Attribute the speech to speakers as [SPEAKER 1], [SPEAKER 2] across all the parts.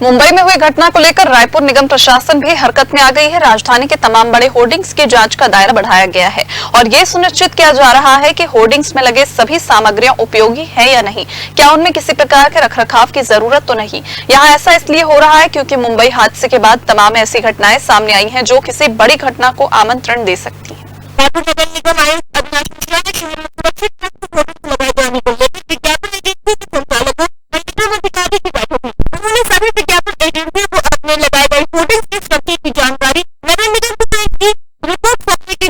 [SPEAKER 1] मुंबई में हुई घटना को लेकर रायपुर निगम प्रशासन भी हरकत में आ गई है। राजधानी के तमाम बड़े होर्डिंग्स की जांच का दायरा बढ़ाया गया है और ये सुनिश्चित किया जा रहा है कि होर्डिंग्स में लगे सभी सामग्रियां उपयोगी है या नहीं, क्या उनमें किसी प्रकार के रखरखाव की जरूरत तो नहीं। यहाँ ऐसा इसलिए हो रहा है क्योंकि मुंबई हादसे के बाद तमाम ऐसी घटनाएं सामने आई हैं जो किसी बड़ी घटना को आमंत्रण दे सकती है।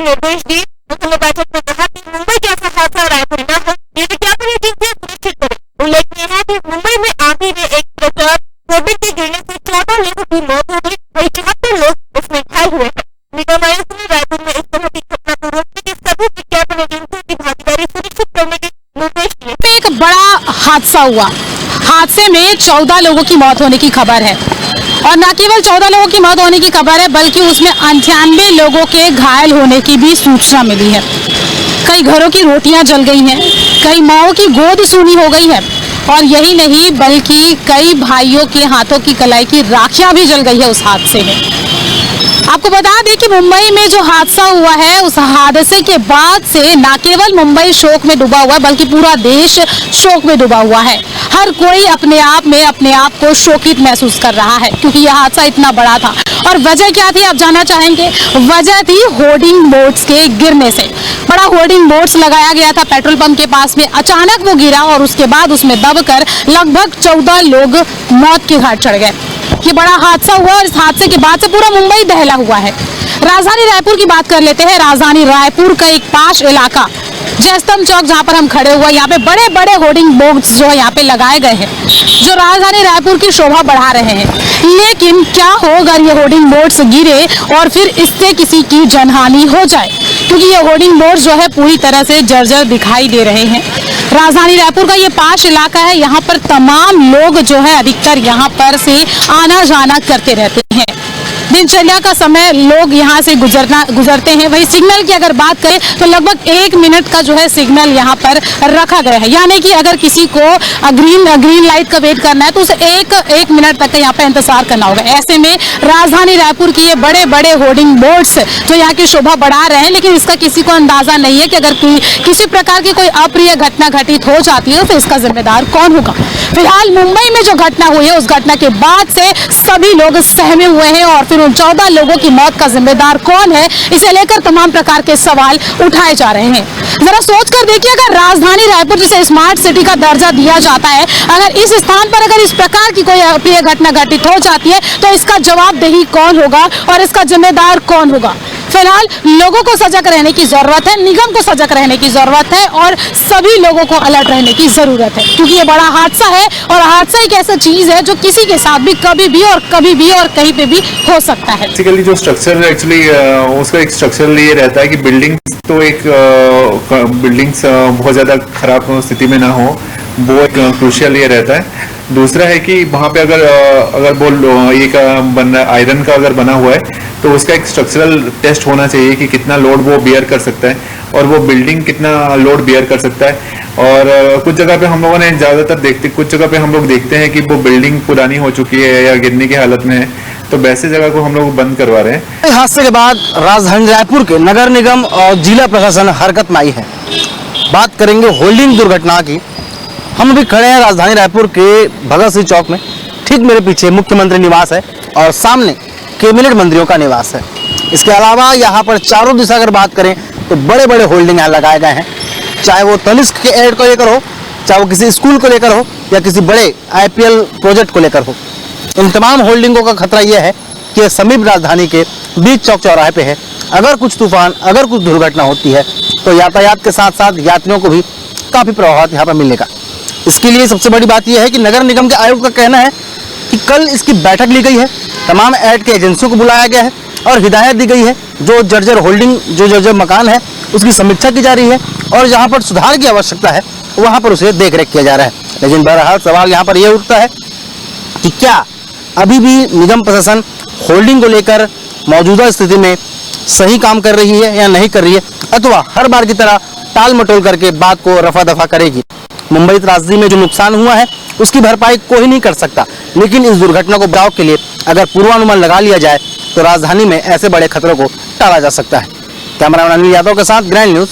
[SPEAKER 2] निर्देश दिए। उन्होंने बैठक में कहा कि मुंबई जैसा हादसा रायपुर न हो, ये विज्ञापन एजेंसियां सुनिश्चित करें। उल्लेखनीय है कि मुंबई में आगे में एक ट्रक कोविड के गिरने से 14 लोगों की मौत हो गई, वही 74 लोग इसमें घायल हुए हैं। निगम आयुक्त ने रायपुर में इस तरह की घटना को रोकने के सभी विज्ञापन एजेंसियों की भागीदारी सुनिश्चित करने के निर्देश दिए।
[SPEAKER 3] एक बड़ा हादसा हुआ, हादसे में 14 लोगों की मौत होने की खबर है और न केवल 14 लोगों की मौत होने की खबर है बल्कि उसमें 98 लोगों के घायल होने की भी सूचना मिली है। कई घरों की रोटियां जल गई हैं, कई माओं की गोद सूनी हो गई है और यही नहीं बल्कि कई भाइयों के हाथों की कलाई की राखियां भी जल गई है उस हादसे में। आपको बता दें कि मुंबई में जो हादसा हुआ है उस हादसे के बाद से न केवल मुंबई शोक में डूबा हुआ है बल्कि पूरा देश शोक में डूबा हुआ है। हर कोई अपने आप को शोकित महसूस कर रहा है क्योंकि यह हादसा इतना बड़ा था। और वजह क्या थी आप जानना चाहेंगे? वजह थी होर्डिंग बोर्ड्स के गिरने से। बड़ा होर्डिंग बोर्ड्स लगाया गया था पेट्रोल पंप के पास में, अचानक वो गिरा और उसके बाद उसमें दबकर लगभग 14 लोग मौत के घाट चढ़ गए। ये बड़ा हादसा हुआ और इस हादसे के बाद से पूरा मुंबई दहला हुआ है। राजधानी रायपुर की बात कर लेते हैं। राजधानी रायपुर का एक पाश इलाका जयस्तंभ चौक जहाँ पर हम खड़े हुए, यहाँ पे बड़े बड़े होर्डिंग बोर्ड्स जो है यहाँ पे लगाए गए हैं जो राजधानी रायपुर की शोभा बढ़ा रहे हैं। लेकिन क्या हो अगर ये होर्डिंग बोर्ड्स गिरे और फिर इससे किसी की जनहानि हो जाए, क्योंकि ये होर्डिंग बोर्ड्स जो है पूरी तरह से जर्जर दिखाई दे रहे हैं। राजधानी रायपुर का ये पाश इलाका है, यहाँ पर तमाम लोग जो है अधिकतर यहाँ पर से आना जाना करते रहते हैं। दिनचर्या का समय लोग यहाँ से गुजरते हैं। वही सिग्नल की अगर बात करें तो लगभग 1 मिनट का जो है सिग्नल यहाँ पर रखा गया है, यानी कि अगर किसी को ग्रीन लाइट का वेट करना है तो उसे एक मिनट तक यहाँ पर इंतजार करना होगा। ऐसे में राजधानी रायपुर की ये बड़े बड़े होर्डिंग बोर्ड्स जो यहाँ की शोभा बढ़ा रहे हैं, लेकिन इसका किसी को अंदाजा नहीं है कि अगर किसी प्रकार की कोई अप्रिय घटना घटित हो जाती है तो इसका जिम्मेदार कौन होगा। फिलहाल मुंबई में जो घटना हुई है उस घटना के बाद से सभी लोग सहमे हुए हैं और फिर उन 14 लोगों की मौत का जिम्मेदार कौन है, इसे लेकर तमाम प्रकार के सवाल उठाए जा रहे हैं। जरा सोच कर देखिए, अगर राजधानी रायपुर जिसे स्मार्ट सिटी का दर्जा दिया जाता है, अगर इस स्थान पर अगर इस प्रकार की कोई अप्रिय घटना घटित हो जाती है तो इसका जवाबदेही कौन होगा और इसका जिम्मेदार कौन होगा। फिलहाल लोगों को सजग रहने की जरूरत है, निगम को सजग रहने की जरूरत है और सभी लोगों को अलर्ट रहने की जरूरत है, क्योंकि ये बड़ा हादसा है और हादसा एक ऐसा चीज है जो किसी के साथ भी कभी भी और कहीं पे भी हो सकता है।
[SPEAKER 4] बेसिकली जो स्ट्रक्चर एक्चुअली उसका एक स्ट्रक्चरल ये रहता है कि बिल्डिंग्स तो एक बिल्डिंग्स बहुत ज्यादा खराब स्थिति में ना हो, वो एक क्रूशियल ये रहता है। दूसरा है कि वहाँ पे अगर वो एक आयरन का अगर बना हुआ है तो उसका एक स्ट्रक्चरल टेस्ट होना चाहिए कि कितना लोड वो बियर कर सकता है और वो बिल्डिंग कितना लोड बियर कर सकता है। और कुछ जगह पे हम लोगों ने कुछ जगह पे हम लोग देखते हैं कि वो बिल्डिंग पुरानी हो चुकी है या गिरने की हालत में है, तो वैसे जगह को हम लोग बंद करवा रहे हैं।
[SPEAKER 5] हादसे के बाद राजधानी रायपुर के नगर निगम और जिला प्रशासन हरकत में आई है। बात करेंगे होल्डिंग दुर्घटना की। हम अभी खड़े हैं राजधानी रायपुर के भगत सिंह चौक में। ठीक मेरे पीछे मुख्यमंत्री निवास है और सामने कैबिनेट मंत्रियों का निवास है। इसके अलावा यहाँ पर चारों दिशा अगर बात करें तो बड़े बड़े होल्डिंग यहाँ लगाए गए हैं, चाहे वो तनिष्क के एड को लेकर हो, चाहे वो किसी स्कूल को लेकर हो या किसी बड़े IPL प्रोजेक्ट को लेकर हो। इन तमाम होल्डिंगों का खतरा यह है कि समीप राजधानी के बीच चौक चौराहे पे है। अगर कुछ तूफान, अगर कुछ दुर्घटना होती है तो यातायात के साथ साथ यात्रियों को भी काफ़ी प्रभावित यहाँ पर मिलेगा। इसके लिए सबसे बड़ी बात यह है कि नगर निगम के आयुक्त का कहना है कि कल इसकी बैठक ली गई है, तमाम ऐड के एजेंसियों को बुलाया गया है और हिदायत दी गई है जो जर्जर होल्डिंग जो जर्जर मकान है उसकी समीक्षा की जा रही है और जहाँ पर सुधार की आवश्यकता है वहाँ पर उसे देख रेख किया जा रहा है। लेकिन बहरहाल सवाल यहाँ पर यह उठता है कि क्या अभी भी निगम प्रशासन होल्डिंग को लेकर मौजूदा स्थिति में सही काम कर रही है या नहीं कर रही है, अथवा हर बार की तरह टाल मटोल करके बात को रफा दफा करेगी। मुंबई त्रासदी में जो नुकसान हुआ है उसकी भरपाई कोई नहीं कर सकता। लेकिन इस दुर्घटना को बचाव के लिए अगर पूर्वानुमान लगा लिया जाए तो राजधानी में ऐसे बड़े खतरों को टाला जा सकता है। कैमरामैन अनिल यादव के साथ ग्रैंड न्यूज।